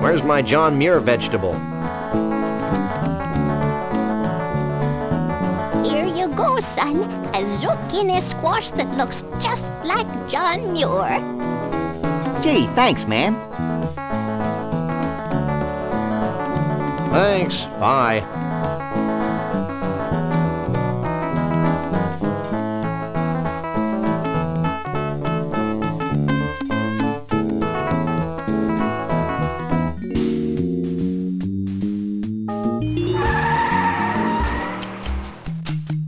Where's my John Muir vegetable? Here you go, son. A zucchini squash that looks just like John Muir. Gee, thanks, man. Thanks. Bye.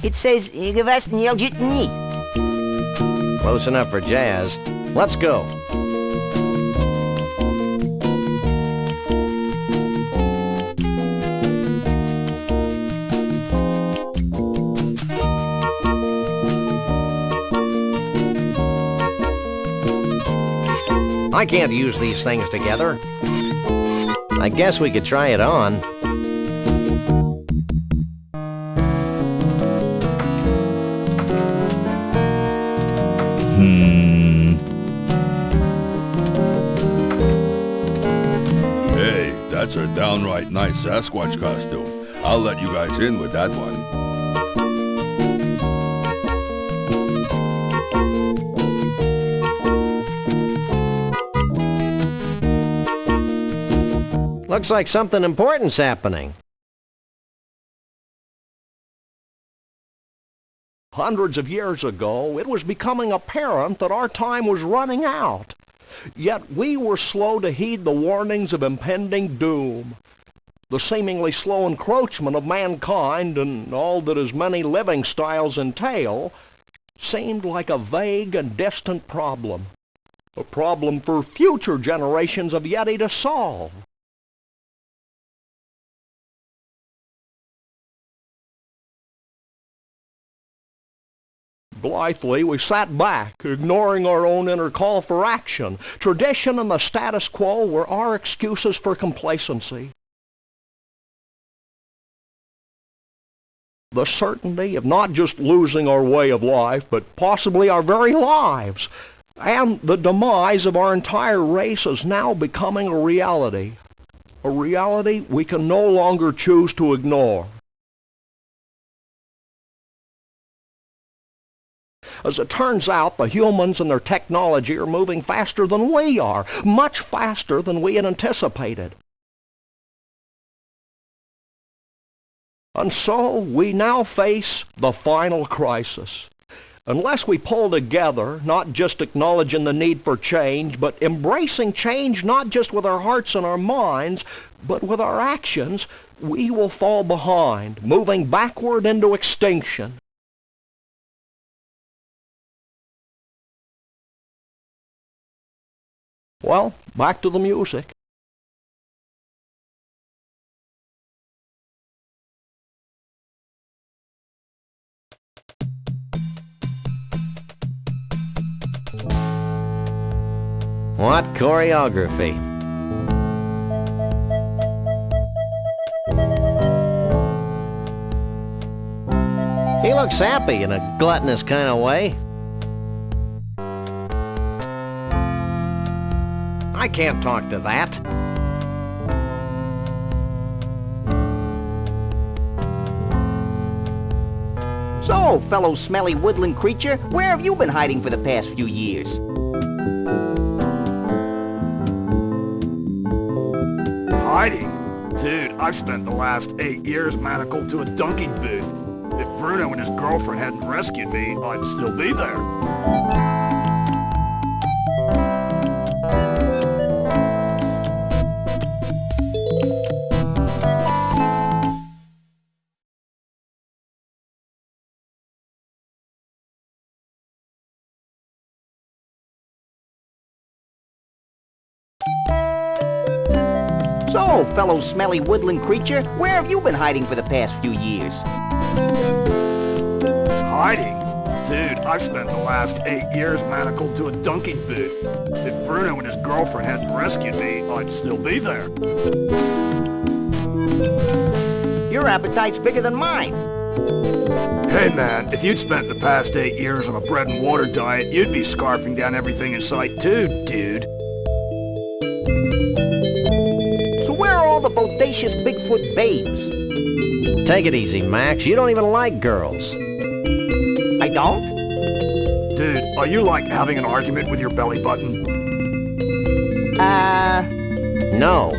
It says, was nicht nie. Close enough for jazz. Let's go. I can't use these things together. I guess we could try it on. Hey, that's a downright nice Sasquatch costume. I'll let you guys in with that one. Looks like something important's happening. Hundreds of years ago, it was becoming apparent that our time was running out. Yet we were slow to heed the warnings of impending doom. The seemingly slow encroachment of mankind and all that his many living styles entail seemed like a vague and distant problem. A problem for future generations of Yeti to solve. Blithely, we sat back, ignoring our own inner call for action. Tradition and the status quo were our excuses for complacency. The certainty of not just losing our way of life, but possibly our very lives, and the demise of our entire race is now becoming a reality we can no longer choose to ignore. As it turns out, the humans and their technology are moving faster than we are, much faster than we had anticipated. And so we now face the final crisis. Unless we pull together, not just acknowledging the need for change, but embracing change not just with our hearts and our minds, but with our actions, we will fall behind, moving backward into extinction. Well, back to the music. What choreography? He looks happy in a gluttonous kind of way. I can't talk to that. So, fellow smelly woodland creature, where have you been hiding for the past few years? Hiding? Dude, I've spent the last 8 years manacled to a dunking booth. If Bruno and his girlfriend hadn't rescued me, I'd still be there. So, fellow smelly woodland creature, where have you been hiding for the past few years? Hiding? Dude, I've spent the last 8 years manacled to a dunking booth. If Bruno and his girlfriend hadn't rescued me, I'd still be there. appetite's bigger than mine. Hey man, if you'd spent the past 8 years on a bread and water diet, you'd be scarfing down everything in sight too, dude. So where are all the bodacious Bigfoot babes? Take it easy, Max. You don't even like girls. I don't? Dude, are you like having an argument with your belly button? No.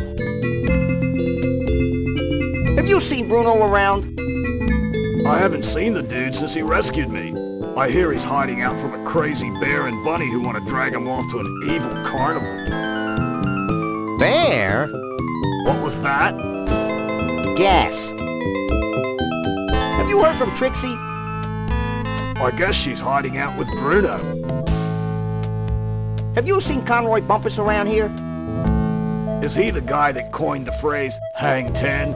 Have you seen Bruno around? I haven't seen the dude since he rescued me. I hear he's hiding out from a crazy bear and bunny who want to drag him off to an evil carnival. Bear? What was that? Gas. Have you heard from Trixie? I guess she's hiding out with Bruno. Have you seen Conroy Bumpus around here? Is he the guy that coined the phrase, hang 10?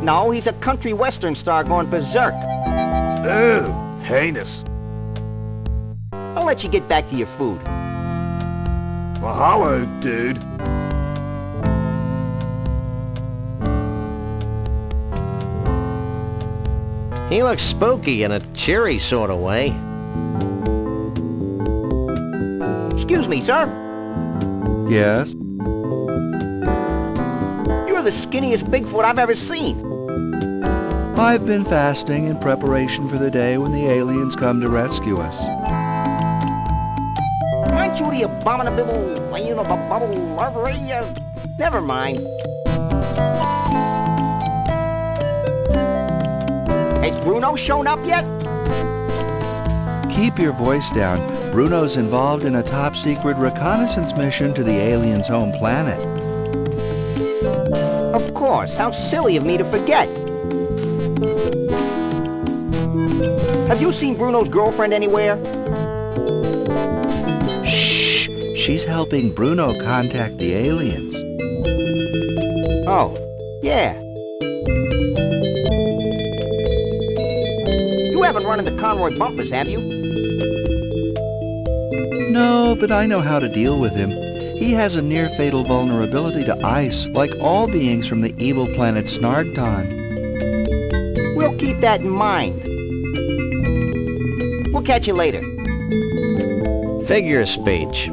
No, he's a country western star going berserk. Ooh, heinous. I'll let you get back to your food. Mahalo, dude. He looks spooky in a cheery sort of way. Excuse me, sir. Yes? You're the skinniest Bigfoot I've ever seen. I've been fasting in preparation for the day when the aliens come to rescue us. Aren't you the abominable, never mind. Has Bruno shown up yet? Keep your voice down. Bruno's involved in a top-secret reconnaissance mission to the aliens' home planet. Of course, how silly of me to forget. Have you seen Bruno's girlfriend anywhere? Shh! She's helping Bruno contact the aliens. Oh, yeah. You haven't run into Conroy Bumpus, have you? No, but I know how to deal with him. He has a near-fatal vulnerability to ice, like all beings from the evil planet Snargton. We'll keep that in mind. We'll catch you later. Figure of speech.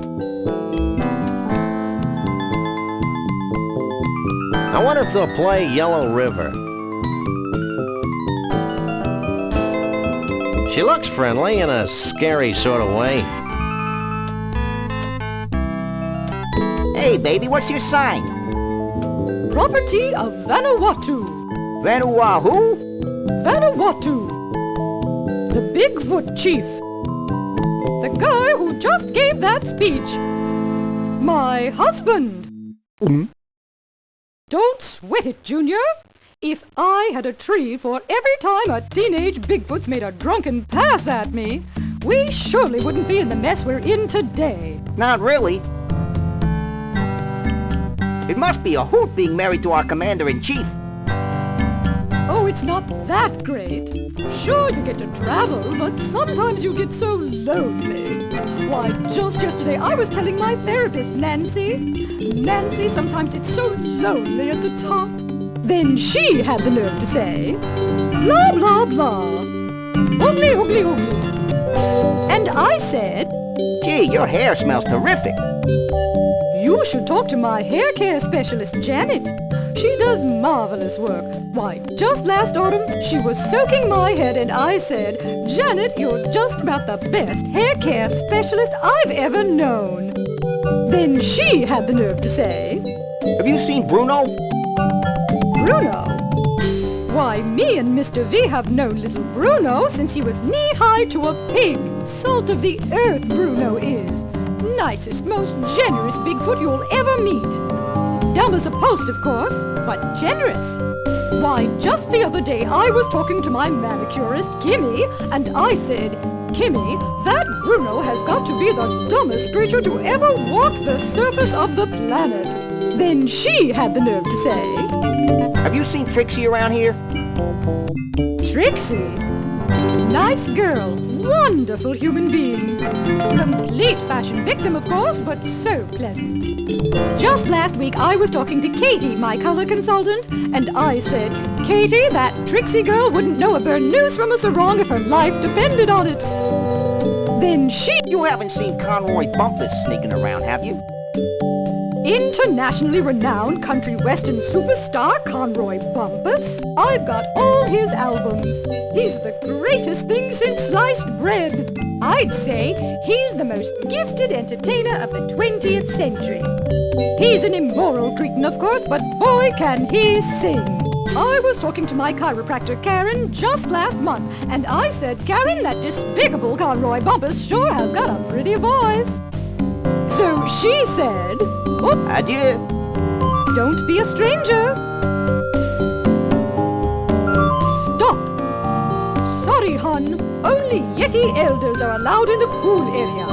I wonder if they'll play Yellow River. She looks friendly in a scary sort of way. Hey, baby, what's your sign? Property of Vanuatu. Vanuatu? Vanuatu. The Bigfoot chief. The guy who just gave that speech. My husband. Don't sweat it, Junior. If I had a tree for every time a teenage Bigfoot's made a drunken pass at me, we surely wouldn't be in the mess we're in today. Not really. It must be a hoot being married to our commander-in-chief. Oh, it's not that great. Sure, you get to travel, but sometimes you get so lonely. Why, just yesterday I was telling my therapist, Nancy, sometimes it's so lonely at the top. Then she had the nerve to say, blah, blah, blah, oogly, oogly, oogly. And I said, Gee, your hair smells terrific. you should talk to my hair care specialist, Janet. She does marvelous work. Why, just last autumn, she was soaking my head and I said, Janet, you're just about the best hair care specialist I've ever known. Then she had the nerve to say, Have you seen Bruno? Bruno? Why, me and Mr. V have known little Bruno since he was knee-high to a pig. Salt of the earth, Bruno is. Nicest, most generous Bigfoot you'll ever meet. Dumb as a post, of course, but generous. Why, just the other day I was talking to my manicurist, Kimmy, and I said, Kimmy, that Bruno has got to be the dumbest creature to ever walk the surface of the planet. Then she had the nerve to say, Have you seen Trixie around here? Trixie? Nice girl, wonderful human being. Complete fashion victim, of course, but so pleasant. Just last week I was talking to Katie, my color consultant, and I said, Katie, that tricksy girl wouldn't know a burnous from a sarong if her life depended on it. Then she... You haven't seen Conroy Bumpus sneaking around, have you? Internationally renowned country western superstar Conroy Bumpus. I've got all his albums. He's the greatest thing since sliced bread. I'd say he's the most gifted entertainer of the 20th century. He's an immoral cretin, of course, but boy can he sing. I was talking to my chiropractor Karen just last month, and I said, Karen, that despicable Conroy Bumpus sure has got a pretty voice. So she said, oh, Adieu. don't be a stranger. Stop. Sorry, hon. Only Yeti elders are allowed in the pool area.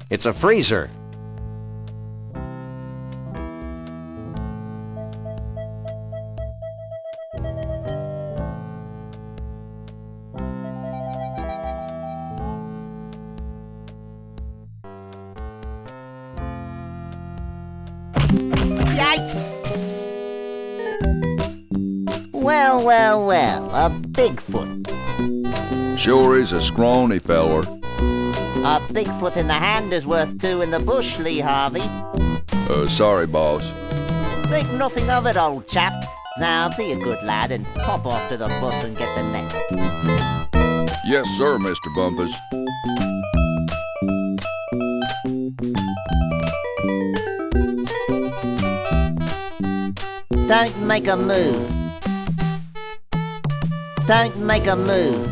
It's a freezer. Yikes! Well, well, well, a Bigfoot. Sure is a scrawny feller. A Bigfoot in the hand is worth two in the bush, Lee Harvey. Sorry, boss. Think nothing of it, old chap. Now, be a good lad and pop off to the bus and get the net. Yes, sir, Mr. Bumpus. Don't make a move. Don't make a move.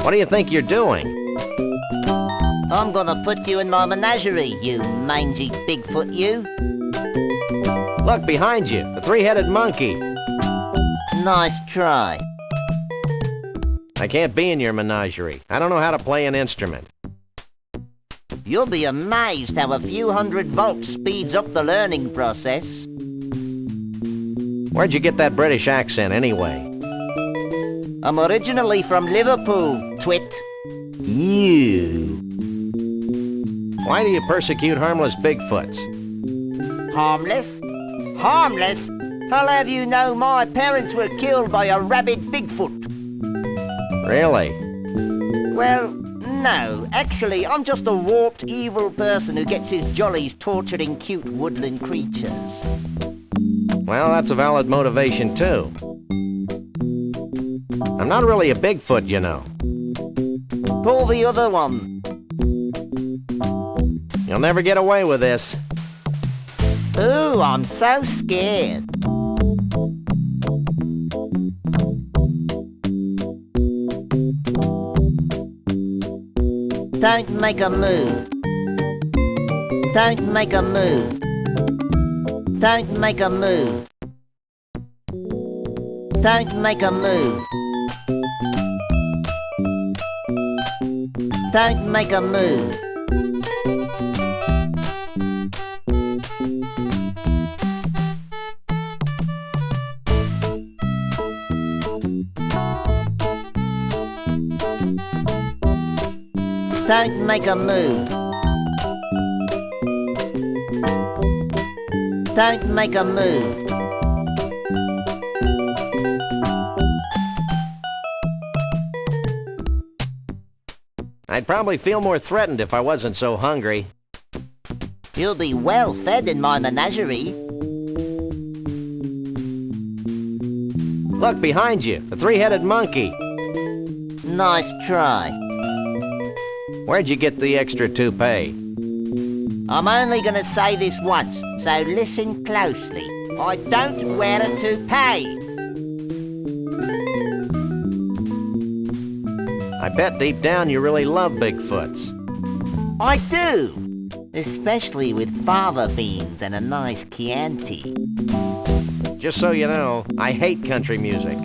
What do you think you're doing? I'm gonna put you in my menagerie, you mangy Bigfoot, you. Look behind you, the three-headed monkey. Nice try. I can't be in your menagerie. I don't know how to play an instrument. You'll be amazed how a few hundred volts speeds up the learning process. Where'd you get that British accent anyway? I'm originally from Liverpool, twit. You. Why do you persecute harmless Bigfoots? Harmless? Harmless? I'll have you know my parents were killed by a rabid Bigfoot. Really? Well, no. Actually, I'm just a warped, evil person who gets his jollies torturing cute woodland creatures. Well, that's a valid motivation, too. I'm not really a Bigfoot, you know. Pull the other one. You'll never get away with this. Ooh, I'm so scared. Don't make a move. Don't make a move. Don't make a move. Don't make a move. Don't make a move. Don't make a move. Don't make a move. I'd probably feel more threatened if I wasn't so hungry. You'll be well fed in my menagerie. Look behind you, the three-headed monkey. Nice try. Where'd you get the extra toupee? I'm only gonna say this once, so listen closely. I don't wear a toupee. I bet deep down you really love Bigfoots. I do. Especially with fava beans and a nice Chianti. Just so you know, I hate country music.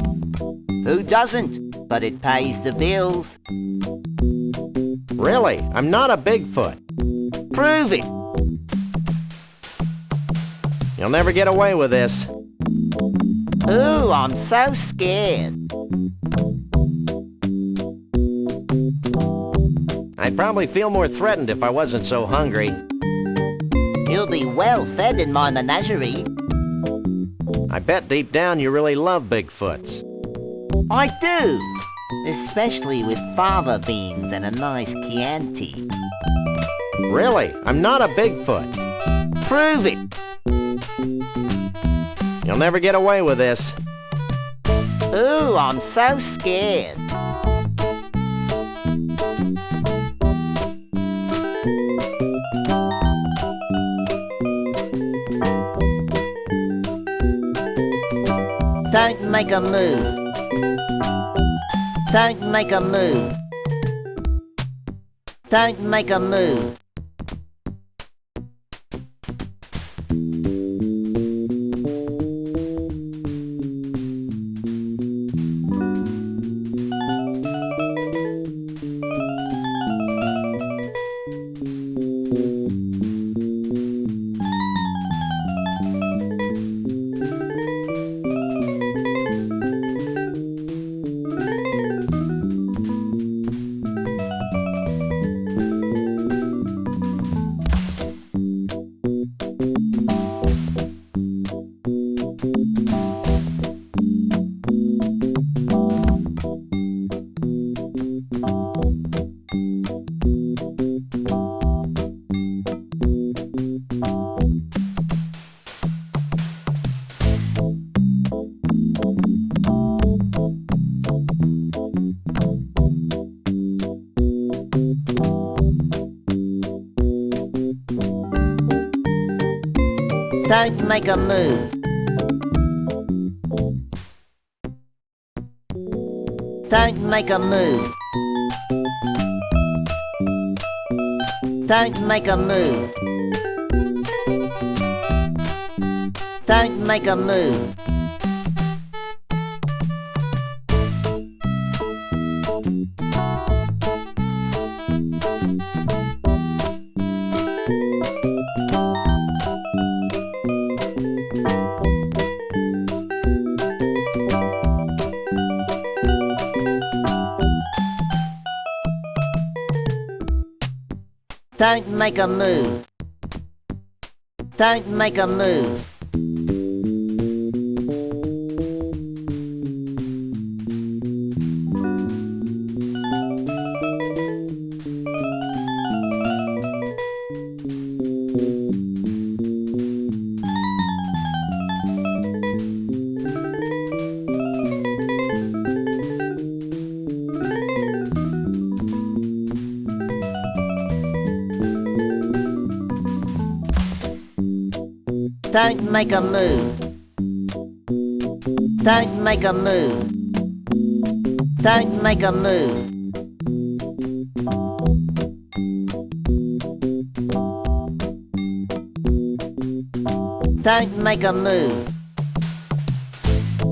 Who doesn't? But it pays the bills. Really, I'm not a Bigfoot. Prove it. You'll never get away with this. Ooh, I'm so scared. I'd probably feel more threatened if I wasn't so hungry. You'll be well fed in my menagerie. I bet deep down you really love Bigfoots. I do. Especially with fava beans and a nice Chianti. Really, I'm not a Bigfoot. Prove it. You'll never get away with this. Ooh, I'm so scared. Don't make a move. Don't make a move. Don't make a move. Don't make a move. Don't make a move. Don't make a move. Don't make a move. Don't make a move. Don't make a move. Don't make a move. Don't make a move. Don't make a move.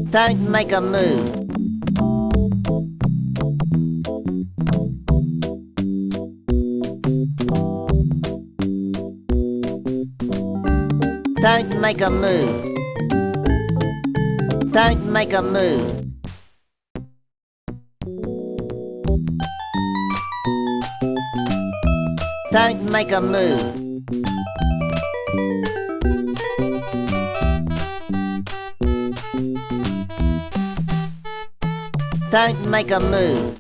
Don't make a move. Don't make a move. Don't make a move. Don't make a move. Don't make a move. Don't make a move.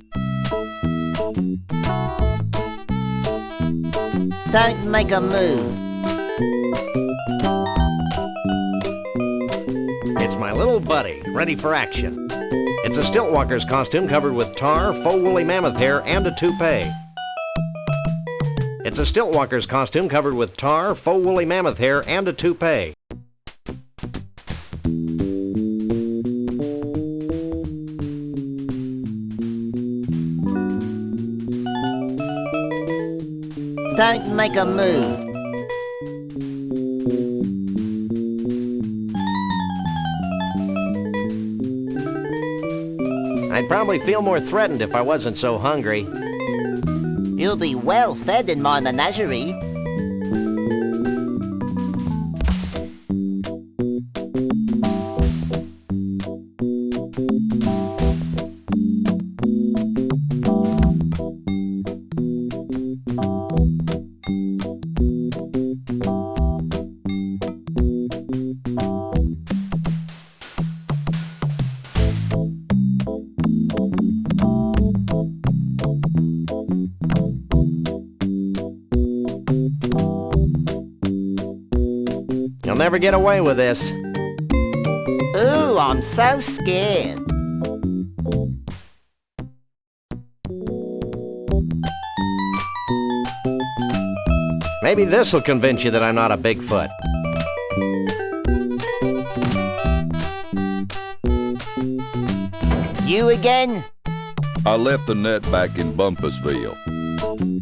Don't make a move. It's my little buddy, ready for action. It's a stiltwalker's costume covered with tar, faux woolly mammoth hair, and a toupee. It's a stiltwalker's costume covered with tar, faux woolly mammoth hair, and a toupee. Don't make a move. I'd probably feel more threatened if I wasn't so hungry. You'll be well fed in my menagerie. You'll never get away with this. Ooh, I'm so scared. Maybe this'll convince you that I'm not a Bigfoot. You again? I left the net back in Bumpusville.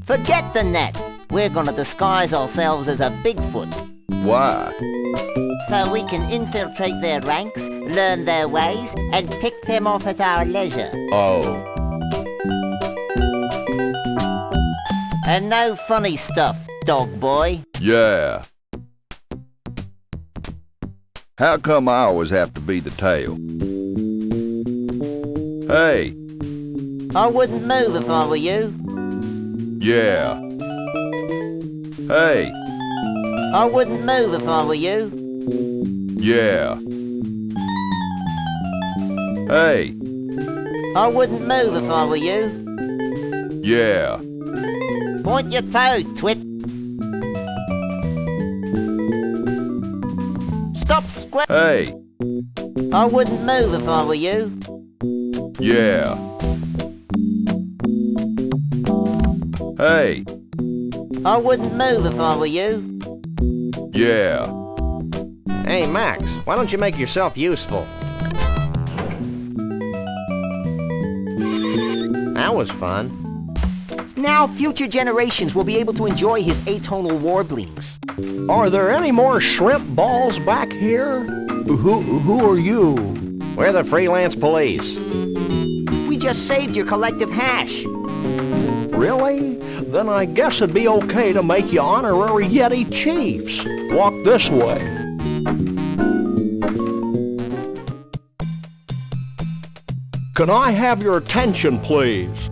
Forget the net. We're gonna disguise ourselves as a Bigfoot. Why? So we can infiltrate their ranks, learn their ways, and pick them off at our leisure. Oh, And no funny stuff, dog boy. yeah. How come I always have to be the tail? Hey, I wouldn't move if I were you. yeah. Hey, I wouldn't move if I were you. yeah. Hey, I wouldn't move if I were you. yeah. Point your toe, twit. Stop Hey, I wouldn't move if I were you. yeah. Hey, I wouldn't move if I were you. yeah. Hey, Max, why don't you make yourself useful? That was fun. Now future generations will be able to enjoy his atonal warblings. Are there any more shrimp balls back here? Who are you? We're the freelance police. We just saved your collective hash. Really? Then I guess it'd be okay to make you honorary Yeti chiefs. Walk this way. Can I have your attention, please?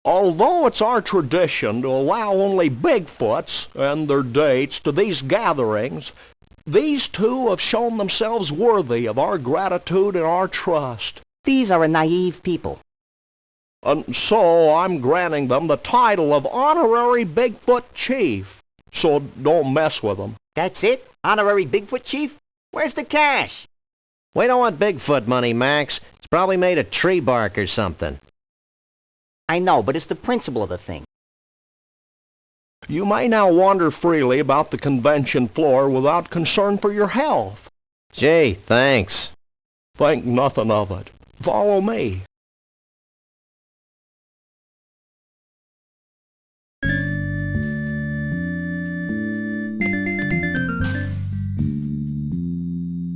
Although it's our tradition to allow only Bigfoots and their dates to these gatherings, these two have shown themselves worthy of our gratitude and our trust. These are a naive people. And so I'm granting them the title of Honorary Bigfoot Chief. So don't mess with them. That's it? Honorary Bigfoot chief? Where's the cash? We don't want Bigfoot money, Max. It's probably made of tree bark or something. I know, but it's the principle of the thing. You may now wander freely about the convention floor without concern for your health. Gee, thanks. Think nothing of it. Follow me.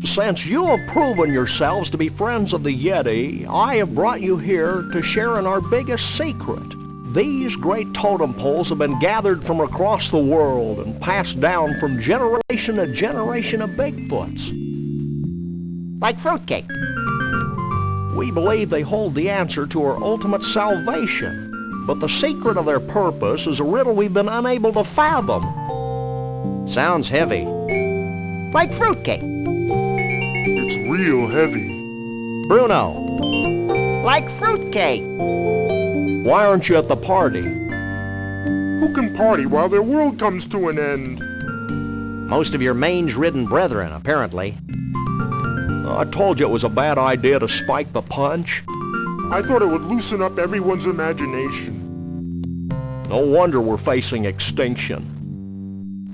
Since you have proven yourselves to be friends of the Yeti, I have brought you here to share in our biggest secret. These great totem poles have been gathered from across the world and passed down from generation to generation of Bigfoots. Like fruitcake. We believe they hold the answer to our ultimate salvation, but the secret of their purpose is a riddle we've been unable to fathom. Sounds heavy. Like fruitcake. It's real heavy. Bruno! Like fruitcake. Why aren't you at the party? Who can party while their world comes to an end? Most of your mange-ridden brethren, apparently. I told you it was a bad idea to spike the punch. I thought it would loosen up everyone's imagination. No wonder we're facing extinction.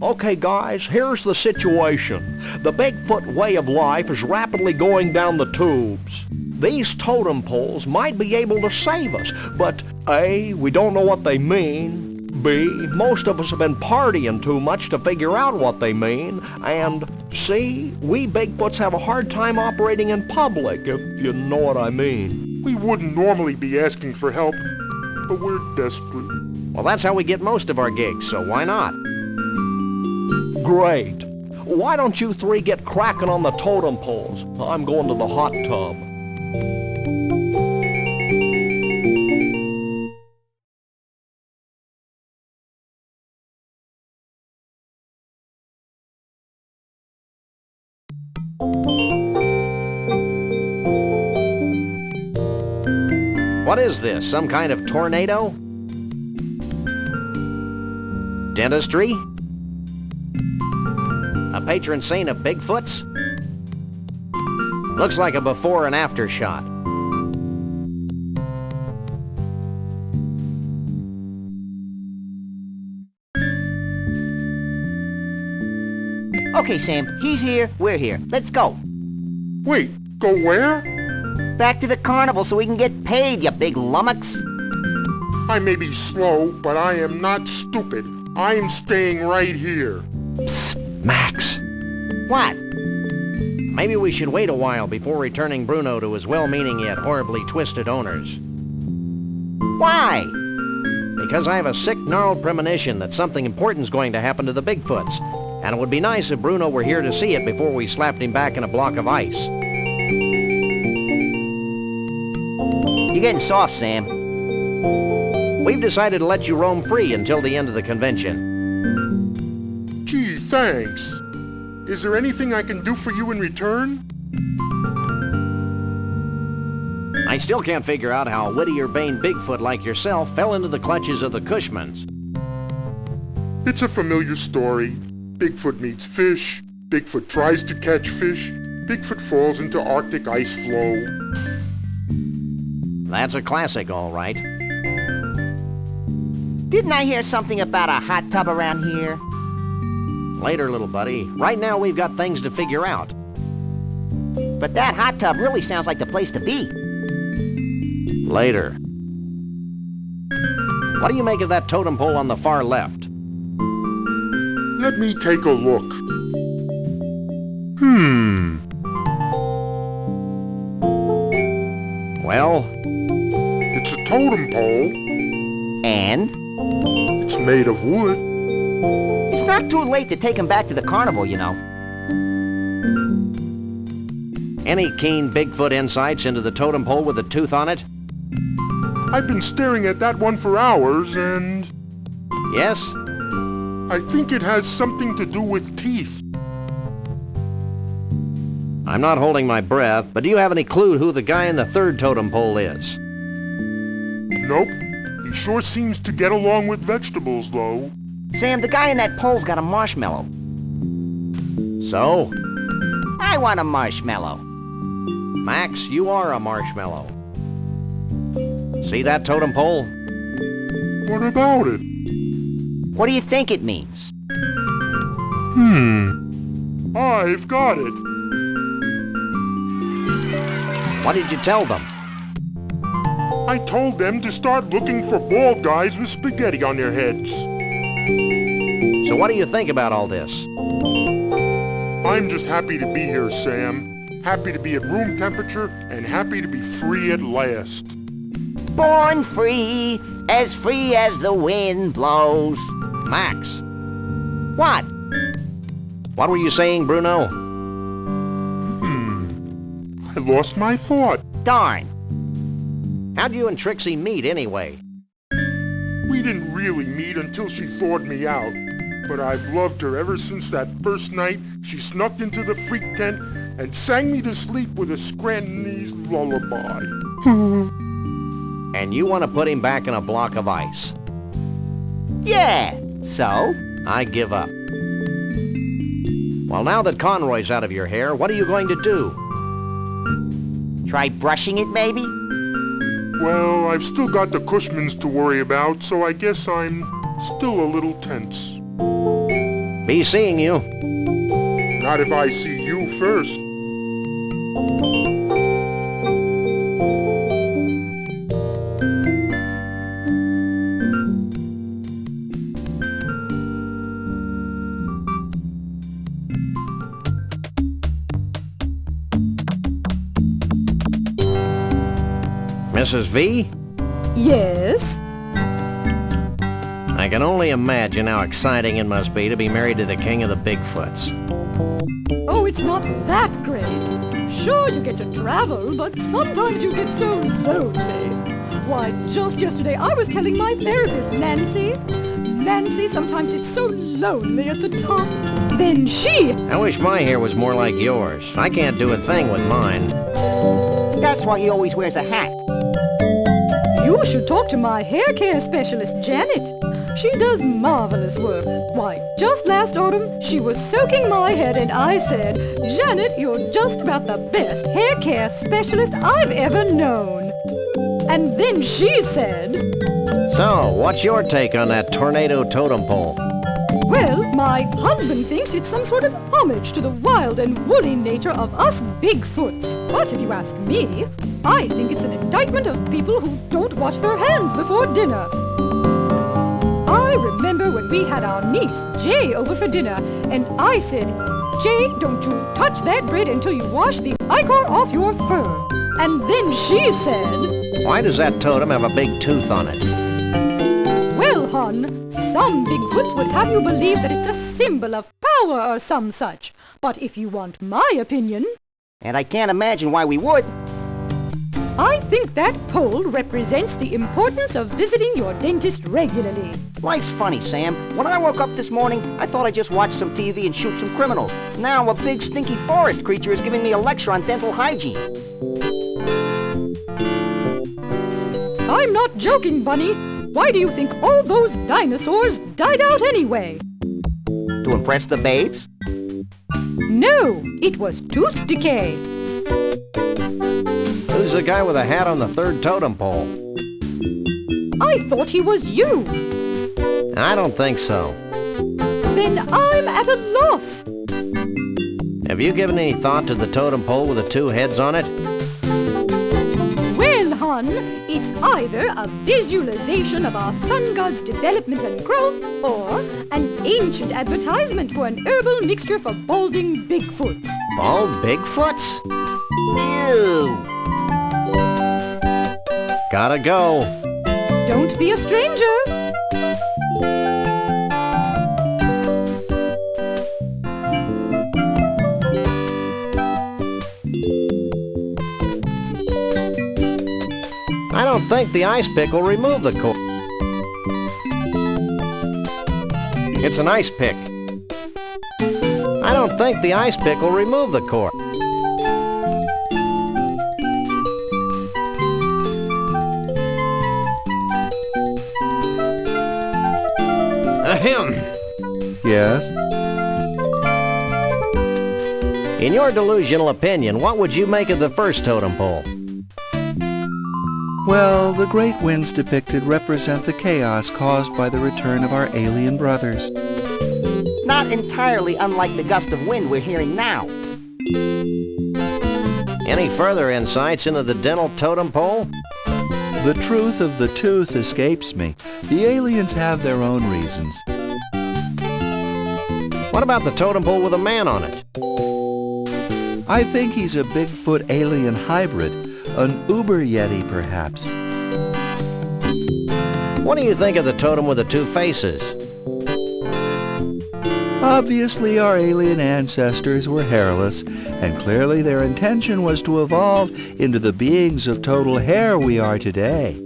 Okay, guys, here's the situation. The Bigfoot way of life is rapidly going down the tubes. These totem poles might be able to save us, but A, we don't know what they mean, B, most of us have been partying too much to figure out what they mean. And C, we Bigfoots have a hard time operating in public, if you know what I mean. We wouldn't normally be asking for help, but we're desperate. Well, that's how we get most of our gigs, so why not? Great. Why don't you three get cracking on the totem poles? I'm going to the hot tub. What is this, some kind of tornado? Dentistry? A patron saint of Bigfoots? Looks like a before and after shot. Okay, Sam, he's here, we're here. Let's go. Wait, go where? Back to the carnival so we can get paid, you big lummox. I may be slow, but I am not stupid. I am staying right here. Psst, Max. What? Maybe we should wait a while before returning Bruno to his well-meaning yet horribly twisted owners. Why? Because I have a sick, gnarled premonition that something important's going to happen to the Bigfoots, and it would be nice if Bruno were here to see it before we slapped him back in a block of ice. You're getting soft, Sam. We've decided to let you roam free until the end of the convention. Gee, thanks. Is there anything I can do for you in return? I still can't figure out how a Whittier-Bane Bigfoot like yourself fell into the clutches of the Cushmans. It's a familiar story. Bigfoot meets fish. Bigfoot tries to catch fish. Bigfoot falls into Arctic ice flow. That's a classic, all right. Didn't I hear something about a hot tub around here? Later, little buddy. Right now, we've got things to figure out. But that hot tub really sounds like the place to be. Later. What do you make of that totem pole on the far left? Let me take a look. Well, It's a totem pole. And? It's made of wood. It's not too late to take him back to the carnival, you know. any keen Bigfoot insights into the totem pole with a tooth on it? I've been staring at that one for hours, and Yes? I think it has something to do with teeth. I'm not holding my breath, but do you have any clue who the guy in the third totem pole is? Nope. He sure seems to get along with vegetables, though. Sam, the guy in that pole's got a marshmallow. So? I want a marshmallow. Max, you are a marshmallow. See that totem pole? What about it? What do you think it means? I've got it. What did you tell them? I told them to start looking for bald guys with spaghetti on their heads. So what do you think about all this? I'm just happy to be here, Sam. Happy to be at room temperature and happy to be free at last. Born free as the wind blows. Max, What? what were you saying, Bruno? I lost my thought. Darn. How'd you and Trixie meet anyway? We didn't really meet until she thawed me out. But I've loved her ever since that first night she snuck into the freak tent and sang me to sleep with a Scrantonese lullaby. And you want to put him back in a block of ice? Yeah. So? I give up. Well, now that Conroy's out of your hair, what are you going to do? Try brushing it, maybe? Well, I've still got the Cushmans to worry about, so I guess I'm still a little tense. Be seeing you. Not if I see you first. Mrs. V? Yes? I can only imagine how exciting it must be to be married to the king of the Bigfoots. Oh, it's not that great. Sure, you get to travel, but sometimes you get so lonely. Why, just yesterday I was telling my therapist, Nancy, sometimes it's so lonely at the top. Then she... I wish my hair was more like yours. I can't do a thing with mine. That's why he always wears a hat. You should talk to my hair care specialist, Janet. She does marvelous work. Why, just last autumn, she was soaking my head and I said, Janet, you're just about the best hair care specialist I've ever known. And then she said... So, what's your take on that tornado totem pole? Well, my husband thinks it's some sort of homage to the wild and woolly nature of us Bigfoots. But if you ask me, I think it's an indictment of people who don't wash their hands before dinner. I remember when we had our niece, Jay, over for dinner, and I said, Jay, don't you touch that bread until you wash the ichor off your fur. And then she said... Why does that totem have a big tooth on it? Well, hon, some Bigfoots would have you believe that it's a symbol of power or some such. But if you want my opinion... And I can't imagine why we would. I think that pole represents the importance of visiting your dentist regularly. Life's funny, Sam. When I woke up this morning, I thought I'd just watch some TV and shoot some criminals. Now a big stinky forest creature is giving me a lecture on dental hygiene. I'm not joking, Bunny. Why do you think all those dinosaurs died out anyway? To impress the babes? No, it was tooth decay. Who's the guy with a hat on the third totem pole? I thought he was you. I don't think so. Then I'm at a loss. Have you given any thought to the totem pole with the two heads on it? Well, hon, it's either a visualization of our sun god's development and growth, or an ancient advertisement for an herbal mixture for balding Bigfoots. Bald Bigfoots? Ew! Gotta go. Don't be a stranger. I don't think the ice pick will remove the core. It's an ice pick. I don't think the ice pick will remove the core. Ahem. Yes? In your delusional opinion, what would you make of the first totem pole? Well, the great winds depicted represent the chaos caused by the return of our alien brothers. Not entirely unlike the gust of wind we're hearing now. Any further insights into the dental totem pole? The truth of the tooth escapes me. The aliens have their own reasons. What about the totem pole with a man on it? I think he's a Bigfoot alien hybrid, an Uber Yeti perhaps. What do you think of the totem with the two faces? Obviously, our alien ancestors were hairless, and clearly their intention was to evolve into the beings of total hair we are today.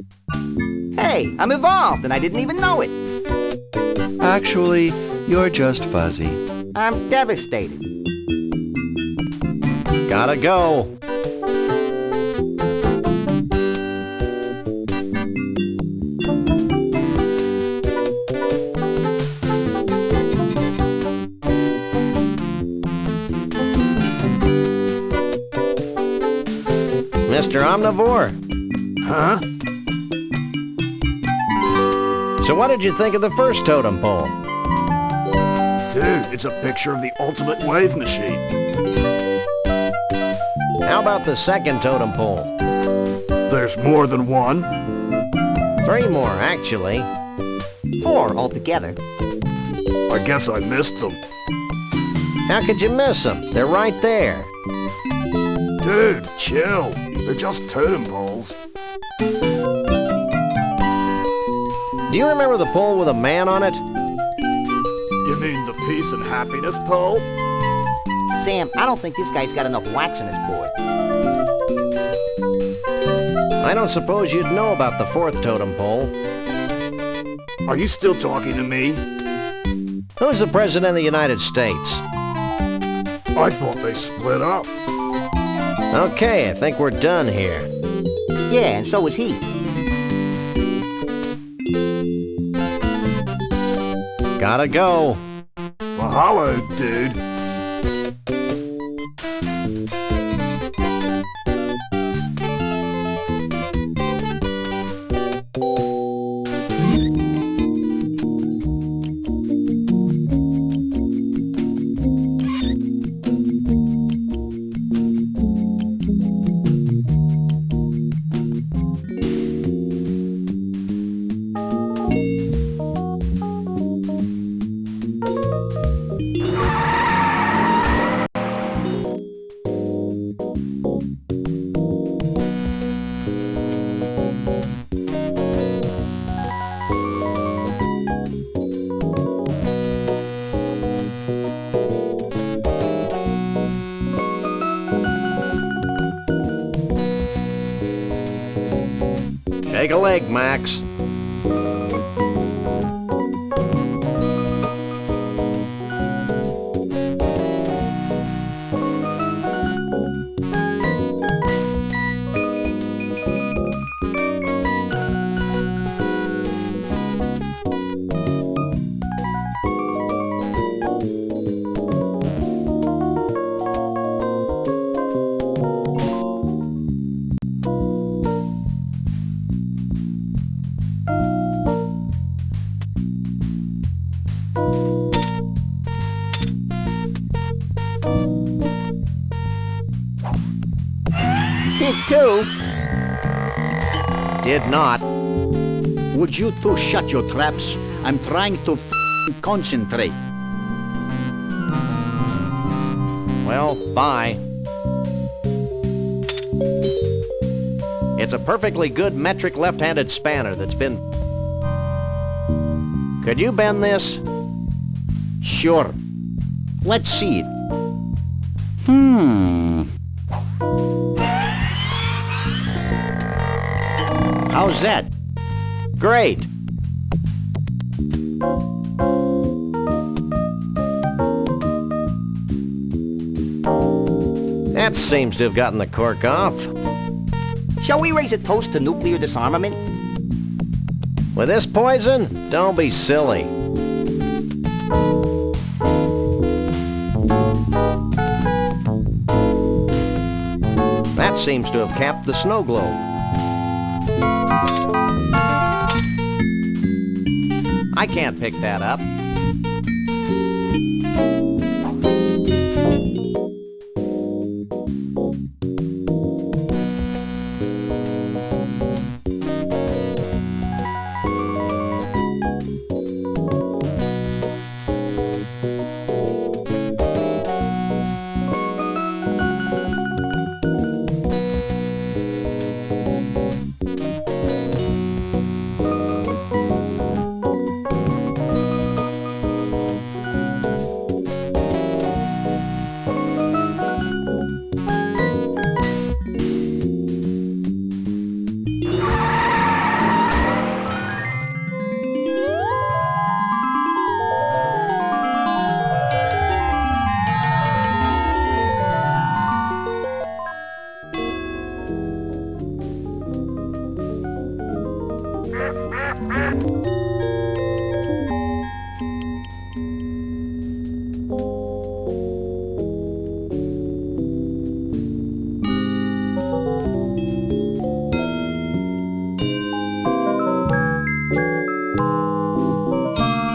Hey, I'm evolved and I didn't even know it. Actually, you're just fuzzy. I'm devastated. Gotta go. Mr. Omnivore. Huh? So what did you think of the first totem pole? Dude, it's a picture of the ultimate wave machine. How about the second totem pole? There's more than one? 3 more, actually. 4 altogether. I guess I missed them. How could you miss them? They're right there. Dude, chill. They're just totem poles. Do you remember the pole with a man on it? You mean the peace and happiness pole? Sam, I don't think this guy's got enough wax in his board. I don't suppose you'd know about the fourth totem pole. Are you still talking to me? Who's the President of the United States? I thought they split up. Okay, I think we're done here. Yeah, and so is he. Gotta go. Mahalo, dude. Take a leg, Max. Did too. Did not. Would you two shut your traps? I'm trying to concentrate. Well, bye. It's a perfectly good metric left-handed spanner that's been... Could you bend this? Sure. Let's see it. How's that? Great. That seems to have gotten the cork off. Shall we raise a toast to nuclear disarmament? With this poison? Don't be silly. That seems to have capped the snow globe. I can't pick that up.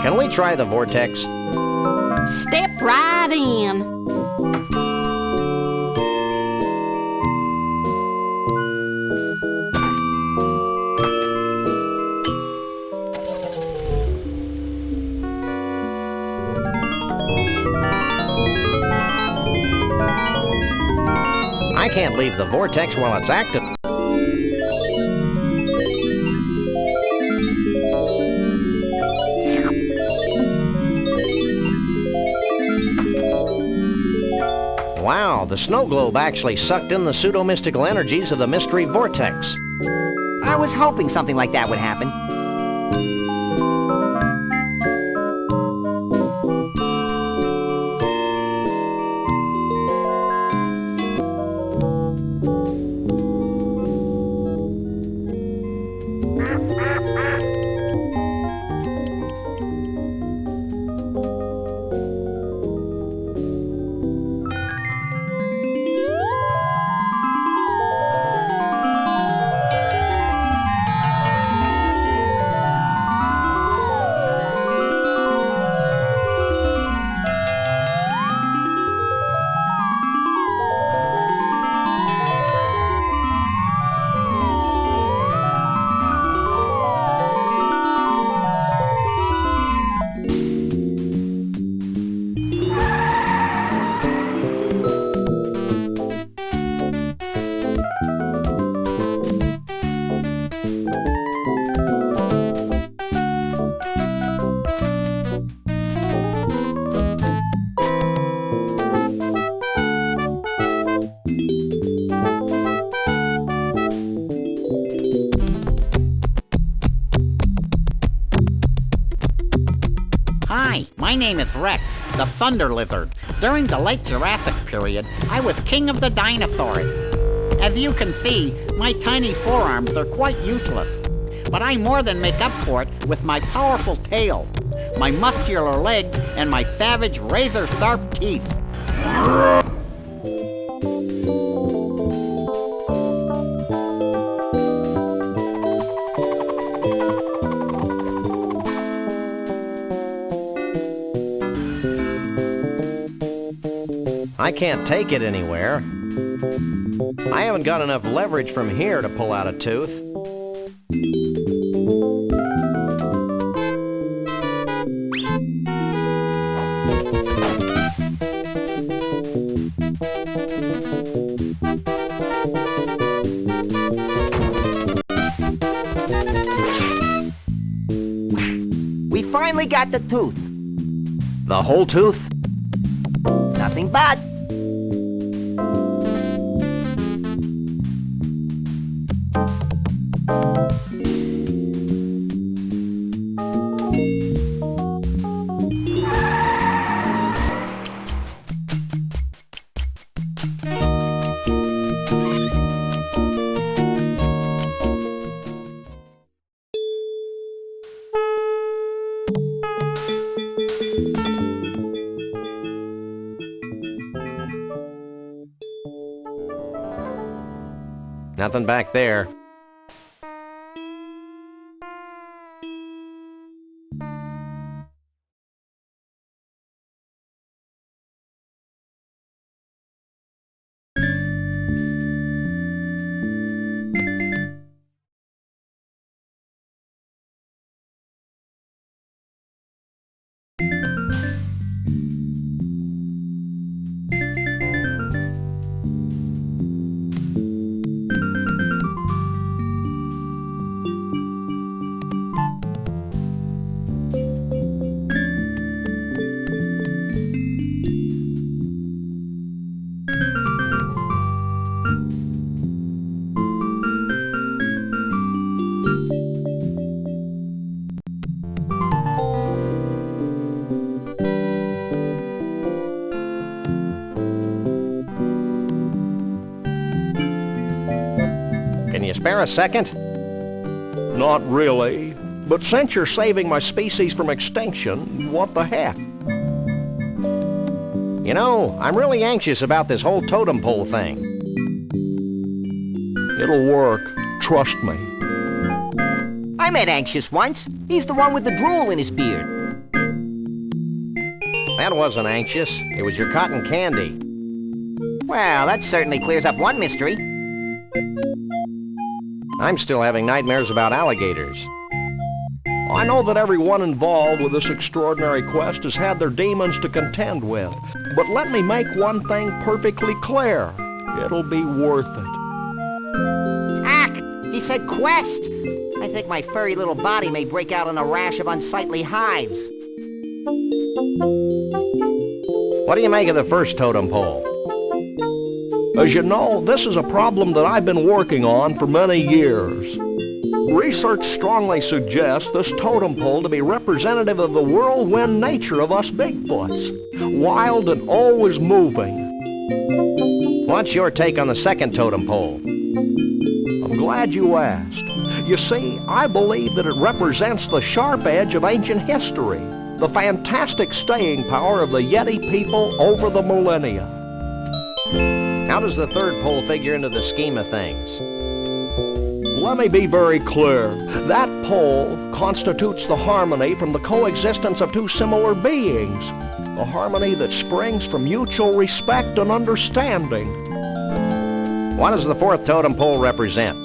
Can we try the vortex? Step right in. I can't leave the vortex while it's active. Wow, the snow globe actually sucked in the pseudo-mystical energies of the mystery vortex. I was hoping something like that would happen. Hi, my name is Rex, the Thunder Lizard. During the late Jurassic period, I was king of the dinosaurs. As you can see, my tiny forearms are quite useless. But I more than make up for it with my powerful tail, my muscular legs, and my savage razor-sharp teeth. I can't take it anywhere. I haven't got enough leverage from here to pull out a tooth. We finally got the tooth. The whole tooth? Nothing but. Nothing back there. Can you spare a second? Not really. But since you're saving my species from extinction, what the heck? You know, I'm really anxious about this whole totem pole thing. It'll work. Trust me. I met Anxious once. He's the one with the drool in his beard. That wasn't anxious. It was your cotton candy. Well, that certainly clears up one mystery. I'm still having nightmares about alligators. I know that everyone involved with this extraordinary quest has had their demons to contend with, but let me make one thing perfectly clear. It'll be worth it. Ack! He said quest! I think my furry little body may break out in a rash of unsightly hives. What do you make of the first totem pole? As you know, this is a problem that I've been working on for many years. Research strongly suggests this totem pole to be representative of the whirlwind nature of us Bigfoots, wild and always moving. What's your take on the second totem pole? I'm glad you asked. You see, I believe that it represents the sharp edge of ancient history, the fantastic staying power of the Yeti people over the millennia. How does the third pole figure into the scheme of things? Let me be very clear. That pole constitutes the harmony from the coexistence of two similar beings, a harmony that springs from mutual respect and understanding. What does the fourth totem pole represent?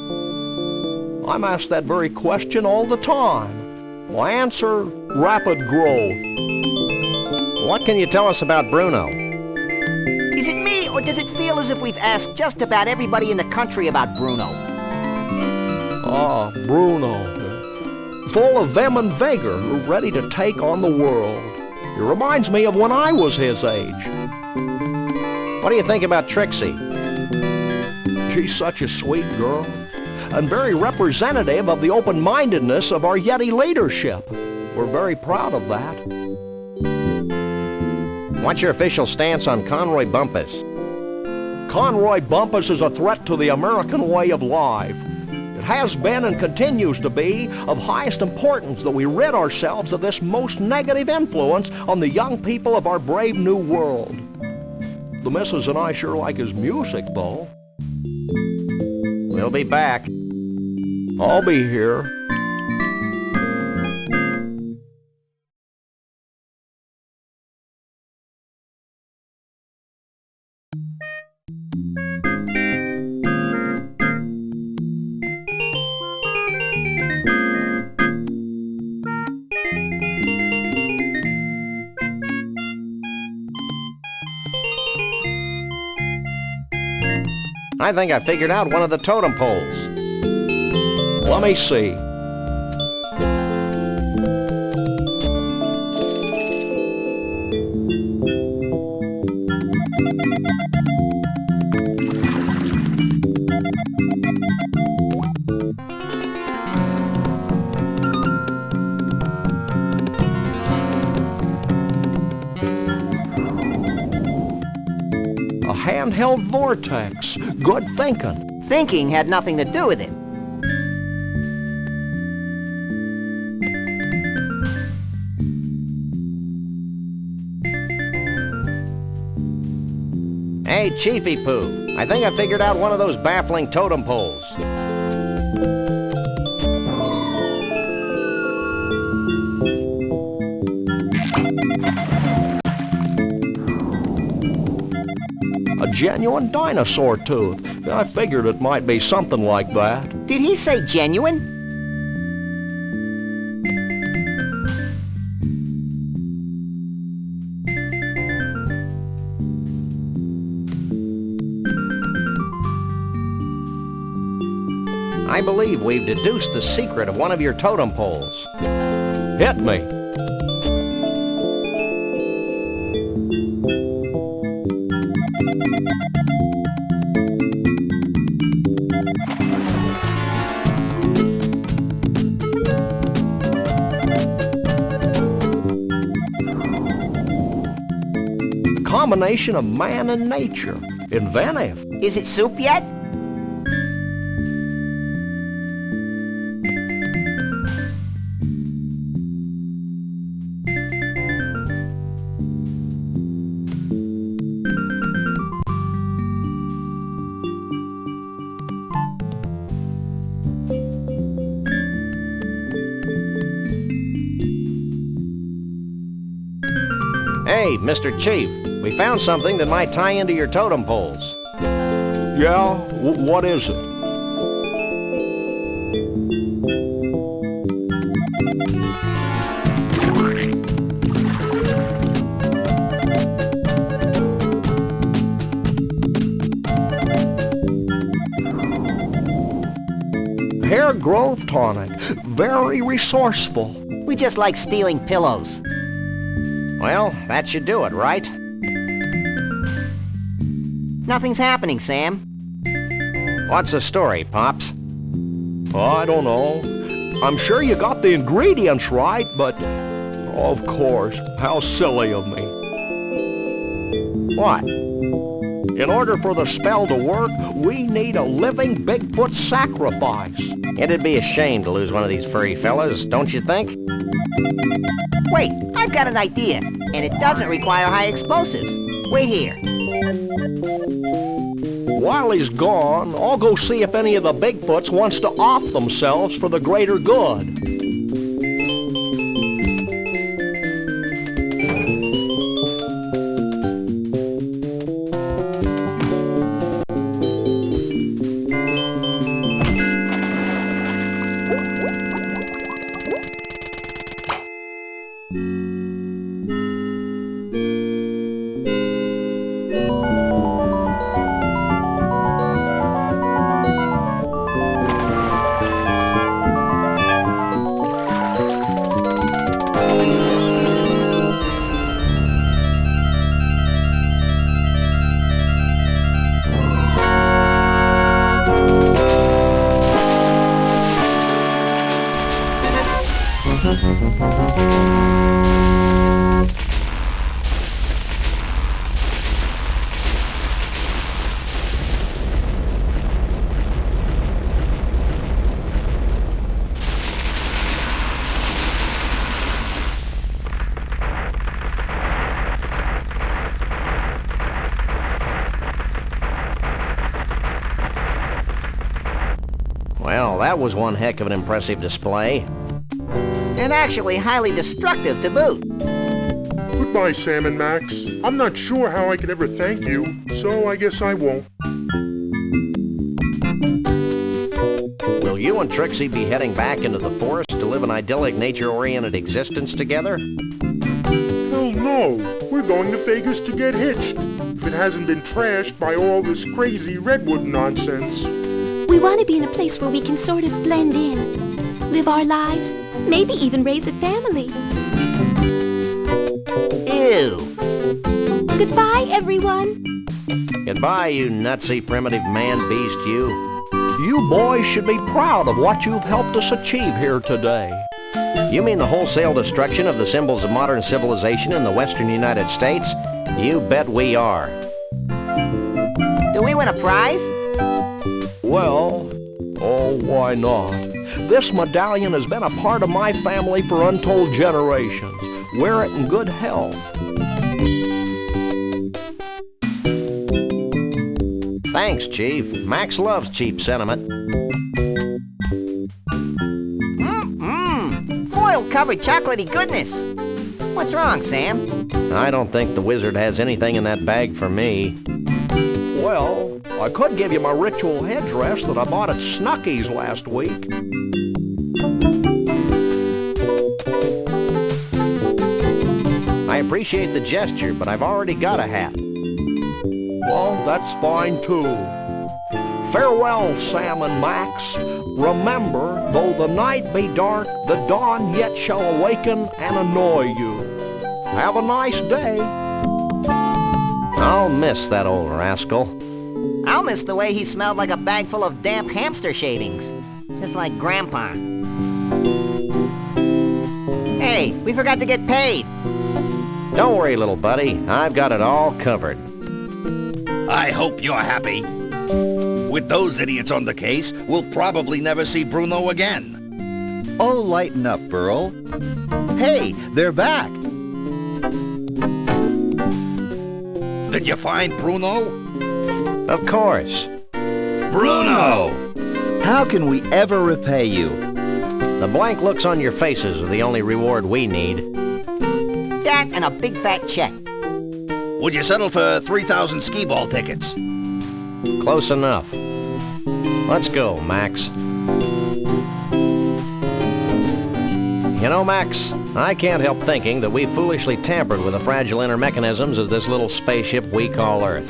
I'm asked that very question all the time. My answer, rapid growth. What can you tell us about Bruno? Is it me, or does it feel as if we've asked just about everybody in the country about Bruno? Ah, Bruno. Full of vim and vigor, ready to take on the world. It reminds me of when I was his age. What do you think about Trixie? She's such a sweet girl, and very representative of the open-mindedness of our Yeti leadership. We're very proud of that. What's your official stance on Conroy Bumpus? Conroy Bumpus is a threat to the American way of life. It has been and continues to be of highest importance that we rid ourselves of this most negative influence on the young people of our brave new world. The missus and I sure like his music, though. We'll be back. I'll be here. I think I figured out one of the totem poles. Let me see. A handheld vortex. Good thinking. Thinking had nothing to do with it. Hey, Chiefy Poo, I think I figured out one of those baffling totem poles. A genuine dinosaur tooth. I figured it might be something like that. Did he say genuine? I believe we've deduced the secret of one of your totem poles. Hit me. Combination of man and nature. Inventive. Is it soup yet? Hey, Mr. Chief, we found something that might tie into your totem poles. Yeah? What is it? Hair growth tonic. Very resourceful. We just like stealing pillows. Well, that should do it, right? Nothing's happening, Sam. What's the story, Pops? I don't know. I'm sure you got the ingredients right, but... Of course, how silly of me. What? In order for the spell to work, we need a living Bigfoot sacrifice. It'd be a shame to lose one of these furry fellas, don't you think? Wait, I've got an idea, and it doesn't require high explosives. Wait here. While he's gone, I'll go see if any of the Bigfoots wants to off themselves for the greater good. Well, that was one heck of an impressive display. And actually highly destructive to boot. Goodbye, Sam and Max. I'm not sure how I could ever thank you, so I guess I won't. Will you and Trixie be heading back into the forest to live an idyllic, nature-oriented existence together? Hell no. We're going to Vegas to get hitched. If it hasn't been trashed by all this crazy redwood nonsense. We want to be in a place where we can sort of blend in, live our lives, maybe even raise a family. Ew. Goodbye, everyone. Goodbye, you nutsy primitive man-beast, you. You boys should be proud of what you've helped us achieve here today. You mean the wholesale destruction of the symbols of modern civilization in the western United States? You bet we are. Do we win a prize? Well, oh, why not? This medallion has been a part of my family for untold generations. Wear it in good health. Thanks, Chief. Max loves cheap sentiment. Foil-covered chocolatey goodness. What's wrong, Sam? I don't think the wizard has anything in that bag for me. Well, I could give you my ritual headdress that I bought at Snucky's last week. I appreciate the gesture, but I've already got a hat. Well, that's fine too. Farewell, Sam and Max. Remember, though the night be dark, the dawn yet shall awaken and annoy you. Have a nice day. I'll miss that old rascal. I'll miss the way he smelled like a bag full of damp hamster shavings. Just like Grandpa. Hey, we forgot to get paid. Don't worry, little buddy. I've got it all covered. I hope you're happy. With those idiots on the case, we'll probably never see Bruno again. Oh, lighten up, Burl. Hey, they're back. Did you find Bruno? Of course. Bruno! How can we ever repay you? The blank looks on your faces are the only reward we need. That and a big fat check. Would you settle for 3,000 skee-ball tickets? Close enough. Let's go, Max. You know, Max, I can't help thinking that we foolishly tampered with the fragile inner mechanisms of this little spaceship we call Earth.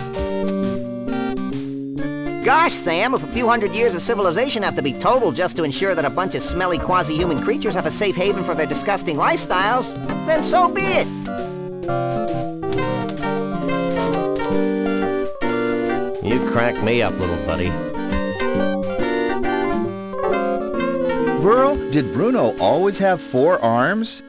Gosh, Sam, if a few hundred years of civilization have to be totaled just to ensure that a bunch of smelly quasi-human creatures have a safe haven for their disgusting lifestyles, then so be it. crack me up, little buddy. Burl, did Bruno always have 4 arms?